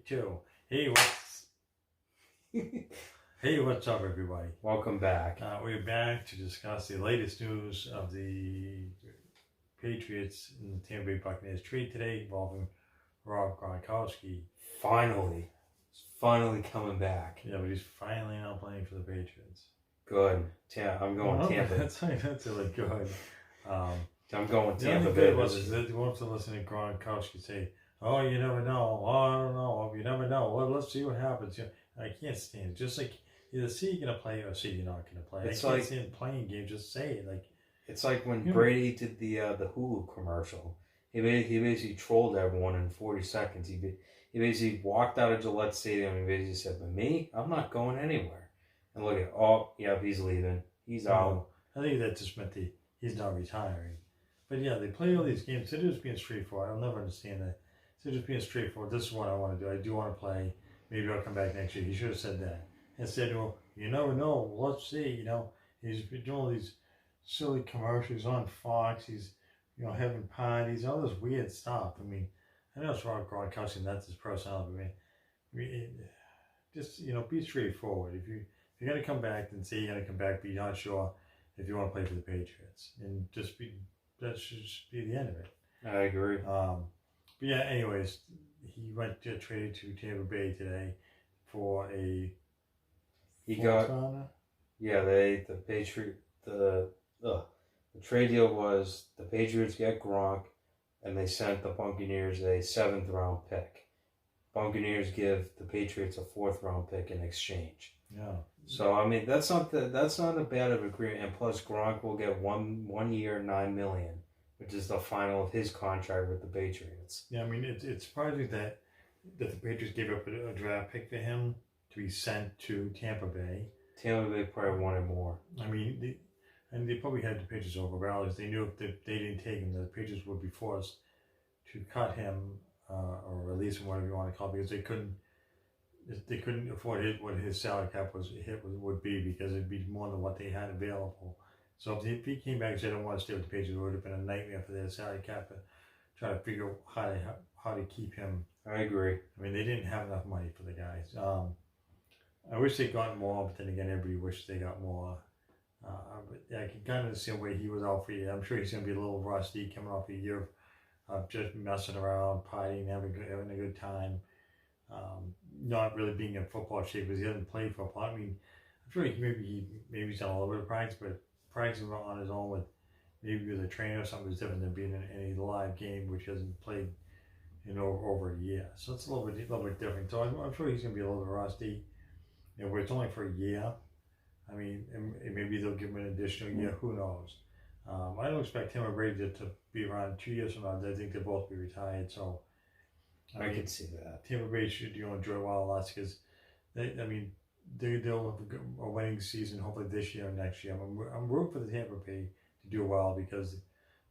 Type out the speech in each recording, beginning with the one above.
2. Hey, what's up, everybody? Welcome back. We're back to discuss the latest news of the Patriots in the Tampa Bay Buccaneers trade today involving Gronkowski. Finally. He's finally coming back. Yeah, but he's finally not playing for the Patriots. Good. I'm going Tampa. That's really good. I'm going the Tampa only Bay. good was that you want to listen to Gronkowski say, "Oh, you never know. Oh, I don't know. You never know. Well, let's see what happens." I can't stand it. Just like either see you're gonna play or see you're not gonna play. It's I can't like stand playing games. Just say it. Like it's like when Brady did the Hulu commercial. He basically trolled everyone in 40 seconds. He basically walked out of Gillette Stadium and basically said, "But me, I'm not going anywhere." And look at he's leaving. He's out. I think that just meant he's not retiring. But yeah, they play all these games. They're just being straightforward. I'll never understand that. They're just being straightforward. This is what I want to do. I do want to play. Maybe I'll come back next year. He should have said that. Instead, well, you never know. Let's see. He's been doing all these silly commercials on Fox. He's, having parties, all this weird stuff. I mean, I know it's wrong, Gronkowski, and that's his personality. Just be straightforward. If you're gonna come back, then say you're gonna come back, but you're not sure if you want to play for the Patriots, and that should just be the end of it. I agree. But yeah, anyways, he went to trade to Tampa Bay today for a. The trade deal was the Patriots get Gronk, and they sent the Buccaneers a 7th round pick. Buccaneers give the Patriots a 4th round pick in exchange. Yeah. So I mean that's not a bad of agreement. And plus Gronk will get one year, $9 million, which is the final of his contract with the Patriots. Yeah, I mean it's surprising that the Patriots gave up a draft pick for him to be sent to Tampa Bay. Tampa Bay probably wanted more. I mean, they probably had the Patriots over values. They knew if they didn't take him, the Patriots would be forced to cut him or release him, whatever you want to call it, because they couldn't afford what his salary cap would be, because it'd be more than what they had available. So if he came back and said, "I don't want to stay with the Patriots," it would have been a nightmare for their salary cap to try to figure out how to keep him. I agree. I mean, they didn't have enough money for the guys. I wish they got more, but then again, everybody wished they got more. But I can kind of understand why he was out for a year. I'm sure he's going to be a little rusty coming off a year of just messing around, partying, having a good time. Not really being in football shape because he hasn't played football. I mean, I'm sure maybe he's done a little bit of practice, but practicing on his own with a trainer or something is different than being in any live game, which hasn't played over a year. So it's a little bit different. So I'm sure he's going to be a little bit rusty. Where it's only for a year. I mean, and maybe they'll give him an additional year. Who knows? I don't expect him or Brady to be around 2 years from now. I think they'll both be retired. So I can see that. Tampa Bay should enjoy a while lots because they'll have a winning season hopefully this year or next year. I'm rooting for the Tampa Bay to do well because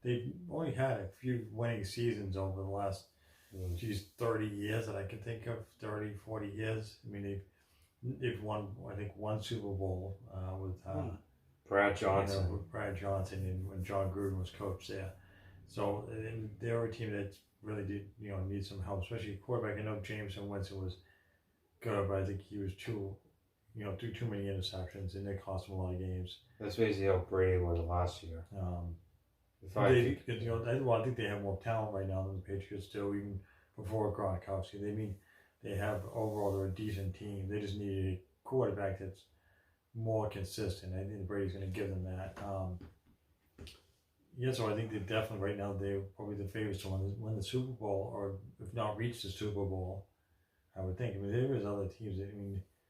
they've only had a few winning seasons over the last 30 years that I can think of, 30, 40 years. I mean, they've won, I think, one Super Bowl with Brad Johnson. With Brad Johnson, and when John Gruden was coach there. So they're a team that really did, need some help, especially a quarterback. I know Jameson Winston was good, but I think he was threw too many interceptions, and they cost him a lot of games. That's basically how Brady was last year. I think they have more talent right now than the Patriots do, even before Gronkowski. They have overall, they're a decent team. They just need a quarterback that's more consistent. I think Brady's going to give them that. So I think they definitely right now they're probably the favorites to win the Super Bowl, or if not reach the Super Bowl. I would think. I mean, there is other teams that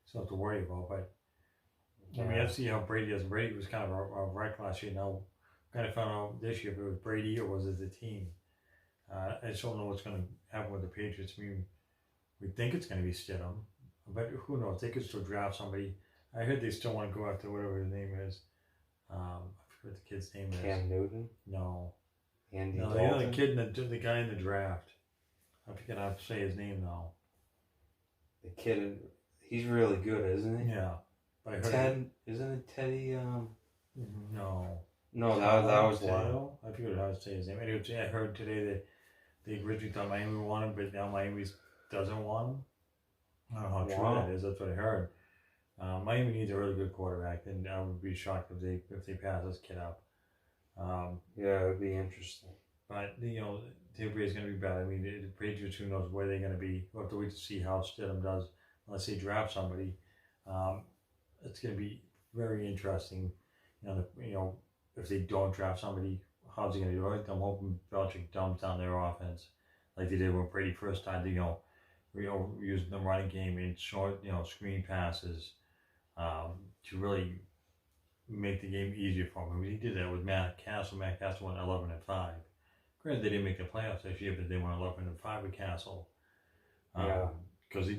still have to worry about, but I see how Brady is. Brady was kind of a wreck last year. Now, kind of found out this year if it was Brady or was it the team. I just don't know what's going to happen with the Patriots. I mean, we think it's going to be Stidham, but who knows? They could still draft somebody. I heard they still want to go after whatever his name is. I forget what the kid's name is. Cam Newton? No. Andy Dalton? The guy in the draft. I forget how to say his name now. The kid, he's really good, isn't he? Yeah. Isn't it Teddy? No. No, that was Lyle. I forget how to say his name. Anyway, I heard today that they originally thought Miami wanted him, but now Miami doesn't want him. I don't know how true that is. That's what I heard. Miami needs a really good quarterback, and I would be shocked if they pass this kid up. Yeah, it would be interesting. But Tampa Bay is going to be bad. I mean, the Patriots, who knows where they're going to be. We'll have to wait to see how Stidham does unless they draft somebody. It's going to be very interesting. If they don't draft somebody, how's he going to do it? I'm hoping Belichick dumps down their offense like they did when Brady first started. Using the running game and short, screen passes to really make the game easier for him. I mean, he did that with Matt Castle. Matt Castle went 11-5. Granted, they didn't make the playoffs this year, but they went 11-5 with Castle. Because he,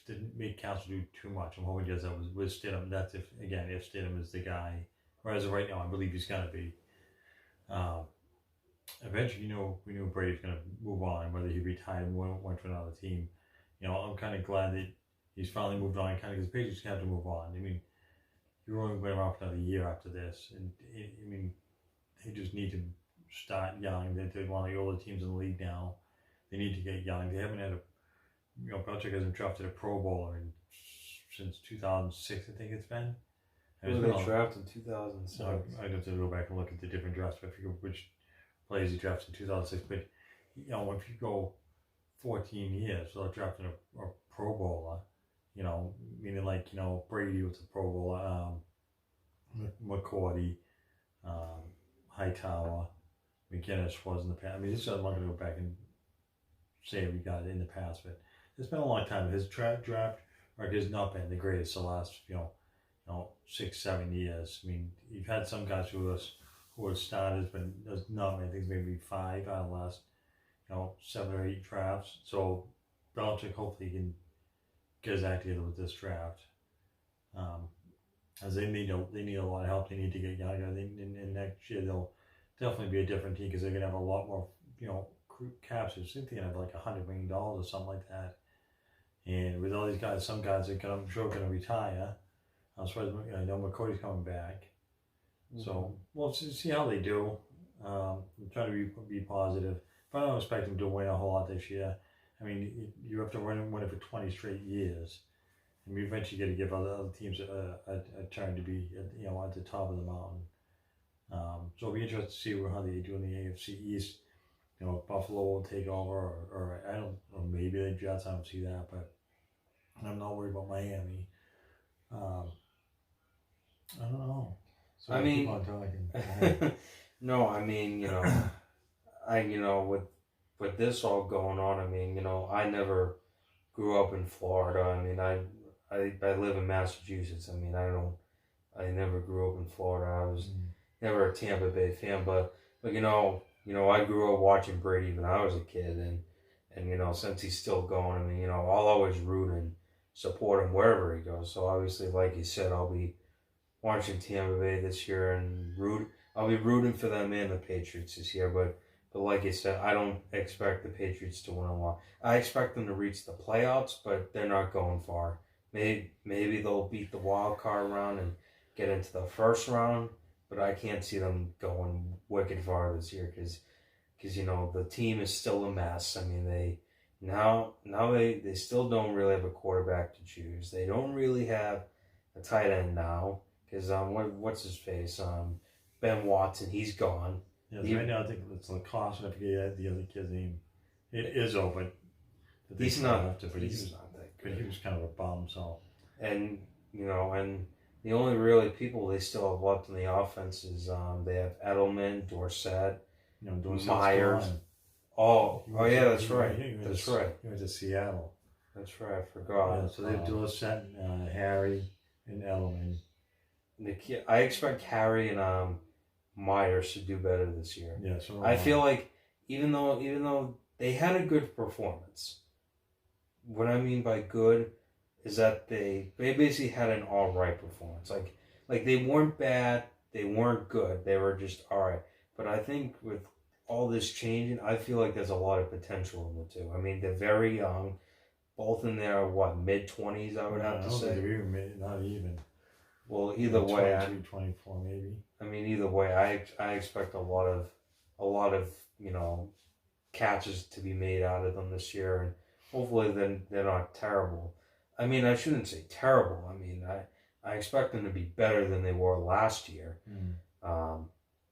didn't make Castle do too much. I'm hoping he does that with Stidham. That's if Stidham is the guy. Or as of right now, I believe he's gonna be. Eventually, we knew Brady's gonna move on, whether he retired and went to another team. I'm kind of glad that he's finally moved on, kind of because the Patriots have to move on. I mean, you're only going around for another year after this, and they just need to start young. They're one of the older teams in the league now. They need to get young. They haven't had Belichick hasn't drafted a Pro Bowler since 2006, I think it's been. Who they drafted in 2006? I'd have to go back and look at the different drafts, but I forget which players he drafted in 2006. But if you go 14 years without drafting a Pro Bowler, meaning like Brady was a Pro Bowler, McCourty, Hightower, McGinnis was in the past. I mean, I'm not going to go back and say we got it in the past, but it's been a long time. His draft record has not been the greatest the last 6-7 years. I mean, you've had some guys who are starters, but there's not many. I think maybe 5 out of the last 7 or 8 drafts. So Belichick hopefully can get his act together with this draft. As they need a lot of help. They need to get younger. And next year they'll definitely be a different team because they're gonna have a lot more caps. I think they have like $100 million or something like that. And with all these guys, some guys are I'm sure going to retire. I'm surprised. I know McCoy's coming back. Mm-hmm. So we'll see how they do. I'm trying to be positive, but I don't expect them to win a whole lot this year. I mean, you have to win it for 20 straight years, and we eventually got to give other teams a turn to be at the top of the mountain. So it'll be interesting to see how they do in the AFC East. Buffalo will take over, or I don't, or maybe the Jets. I don't see that, but I'm not worried about Miami. I don't know. So keep on talking. No, I mean, with this all going on, I mean, I never grew up in Florida. I mean, I live in Massachusetts. I mean, I never grew up in Florida. I was never a Tampa Bay fan, but I grew up watching Brady when I was a kid, and since he's still going, I mean, I'll always root and support him wherever he goes. So obviously, like you said, I'll be watching Tampa Bay this year and I'll be rooting for them and the Patriots this year. But like you said, I don't expect the Patriots to win a lot. I expect them to reach the playoffs, but they're not going far. Maybe they'll beat the wild card round and get into the first round. But I can't see them going wicked far this year because the team is still a mess. I mean, they still don't really have a quarterback to choose. They don't really have a tight end now because what's his face? Ben Watson, he's gone. Yeah, right now I think it's Lacoste. I forget the other kid's name. It is open. He's not that good. But he was kind of a bum. So and the only really people they still have left in the offense is they have Edelman, Dorsett, Myers. Oh yeah, that's right. That's right. He went to Seattle. That's right. I forgot. Yeah, so they have Dorsett, Harry, and Edelman. I expect Harry and Myers to do better this year. Yeah, so I feel like even though they had a good performance, what I mean by good is that they basically had an all right performance. Like they weren't bad, they weren't good, they were just all right. But I think with all this changing, I feel like there's a lot of potential in the two. I mean, they're very young, both in their mid-20s, I would have to say. Not even. Well, either way, 24 maybe. I mean, either way, I expect a lot of catches to be made out of them this year, and hopefully then they're not terrible. I mean, I shouldn't say terrible. I mean, I expect them to be better than they were last year.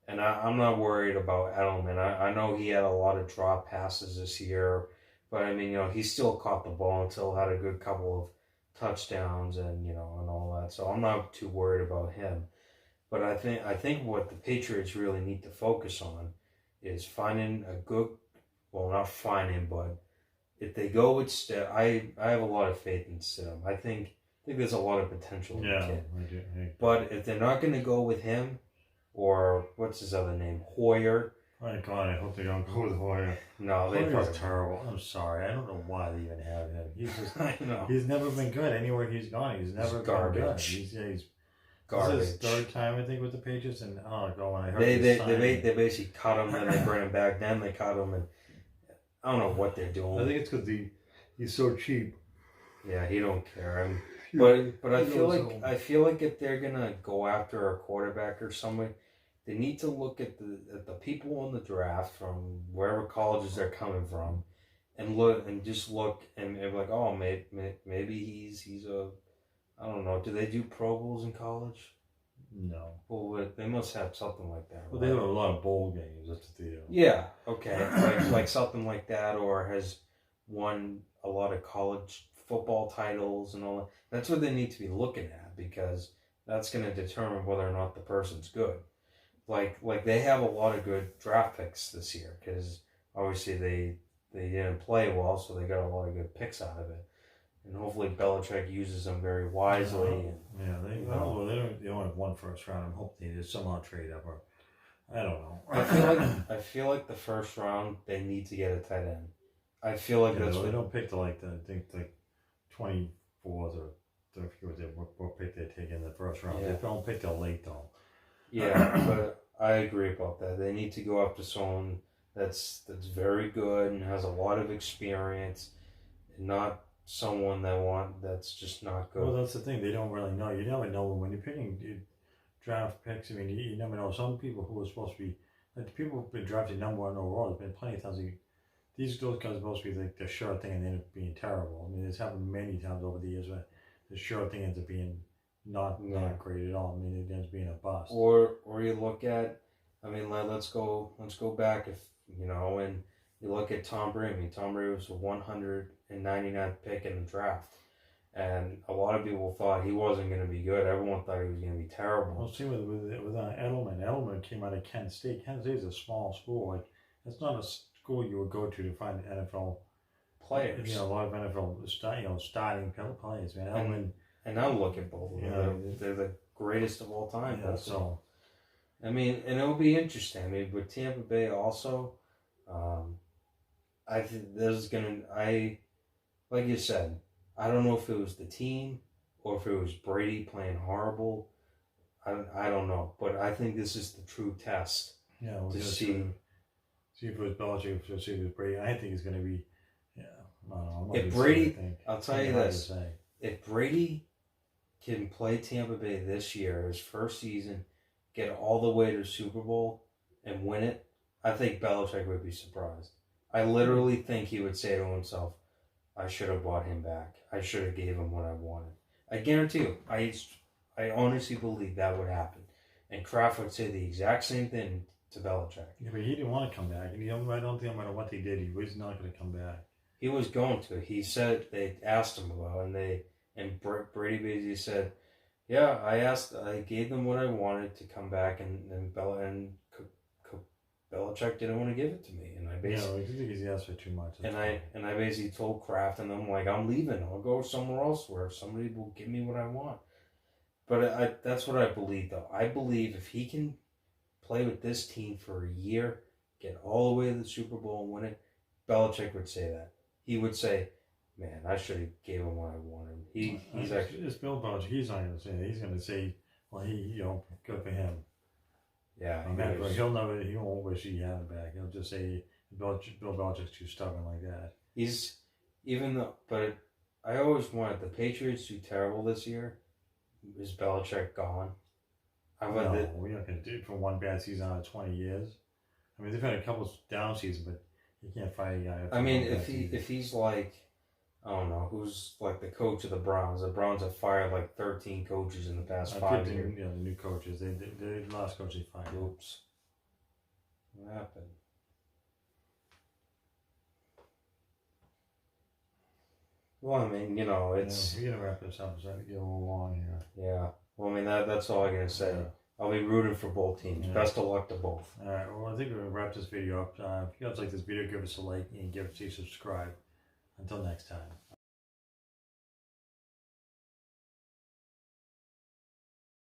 And I'm not worried about Edelman. I know he had a lot of drop passes this year, but I mean, he still caught the ball and still had a good couple of touchdowns and and all that. So I'm not too worried about him. But I think what the Patriots really need to focus on is finding a good, well, not finding, but if they go with Stidham, I have a lot of faith in Stidham. I think there's a lot of potential in the kid. I do. But if they're not going to go with him, or what's his other name, Hoyer. My God, I hope they don't go with Hoyer. No, they Hoyer's terrible. I'm sorry. I don't know why they even have him. He's just, I know. He's never been good anywhere he's gone. He's never been garbage. good. He's garbage. This is his third time, I think, with the Patriots, and when I heard they basically cut him, then they bring him back, then they cut him, and I don't know what they're doing. I think it's because he's so cheap. Yeah, he don't care. But I feel like if they're gonna go after a quarterback or somebody, they need to look at the people in the draft from wherever colleges they're coming from, and look and be like, oh, maybe he's a, I don't know. Do they do Pro Bowls in college? No. Well, they must have something like that. Well, right? They have a lot of bowl games. That's the deal. Yeah. Okay. like something like that, or has won a lot of college football titles and all that. That's what they need to be looking at, because that's going to determine whether or not the person's good. Like they have a lot of good draft picks this year, because obviously they didn't play well, so they got a lot of good picks out of it. And hopefully Belichick uses them very wisely. They only have one first round. I'm hoping they just somehow trade up, or I don't know. I feel like the first round they need to get a tight end. I feel like that's they don't pick the 24th or I forget what pick they take in the first round. Yeah. They don't pick till late though. Yeah, but I agree about that. They need to go after someone that's very good and has a lot of experience, and not someone that's just not good. Well, that's the thing. They don't really know. You never know when you're picking draft picks. I mean, you never know. Some people who are supposed to be the people who've been drafted number one overall. There's been plenty of times those guys are supposed to be the sure thing, and they end up being terrible. I mean, it's happened many times over the years where the sure thing ends up being not great at all. I mean, it ends up being a bust. Or you look at, I mean, let's go back, if and you look at Tom Brady. Tom Brady was a 199th pick in the draft, and a lot of people thought he wasn't going to be good. Everyone thought he was going to be terrible. Well, see with Edelman. Edelman came out of Kent State. Kent State is a small school. Like, it's not a school you would go to find NFL players. A lot of NFL starting players. Man, Edelman. And now look at both of them. They're the greatest of all time. Yeah, so. I mean, and it'll be interesting. I mean, with Tampa Bay also, I think like you said, I don't know if it was the team or if it was Brady playing horrible. I don't know, but I think this is the true test. Yeah, to see if it was Belichick, see if it was Brady. I think it's going to be. Yeah, I don't know. If Brady, I'll tell you this: if Brady can play Tampa Bay this year, his first season, get all the way to the Super Bowl and win it, I think Belichick would be surprised. I literally think he would say to himself, I should have bought him back. I should have gave him what I wanted. I guarantee you, I honestly believe that would happen. And Kraft would say the exact same thing to Belichick. Yeah, but he didn't want to come back. And I don't think no matter what they did, he was not going to come back. He was going to. He said they asked him about it, and Brady basically said, yeah, I gave them what I wanted to come back, and Belichick didn't want to give it to me, and I basically I think he asked for too much. And I basically told Kraft, and I'm like, I'm leaving. I'll go somewhere else where somebody will give me what I want. But that's what I believe, though. I believe if he can play with this team for a year, get all the way to the Super Bowl and win it, Belichick would say that. He would say, man, I should have gave him what I wanted. He's actually... It's Bill Belichick. He's not going to say that. He's going to say, well, good for him. Yeah. He won't wish he had him back. He'll just say Bill Belichick's too stubborn like that. But I always wanted the Patriots to do terrible this year. Is Belichick gone? We're not going to do it for one bad season out of 20 years. I mean, they've had a couple down seasons, but you can't fight a guy. I mean, if he's like I don't know who's like the coach of the Browns. The Browns have fired like 13 coaches in the past I 5 think years. the new coaches. They last coach they fired. Oops. What happened? Well, I mean, you know, it's We're gonna wrap this up. It's starting to get a little long here. yeah. Well, I mean that's all I'm gonna say. Yeah. I'll be rooting for both teams. Yeah. Best of luck to both. All right. Well, I think we're gonna wrap this video up. If you guys like this video, give us a like and subscribe. Until next time.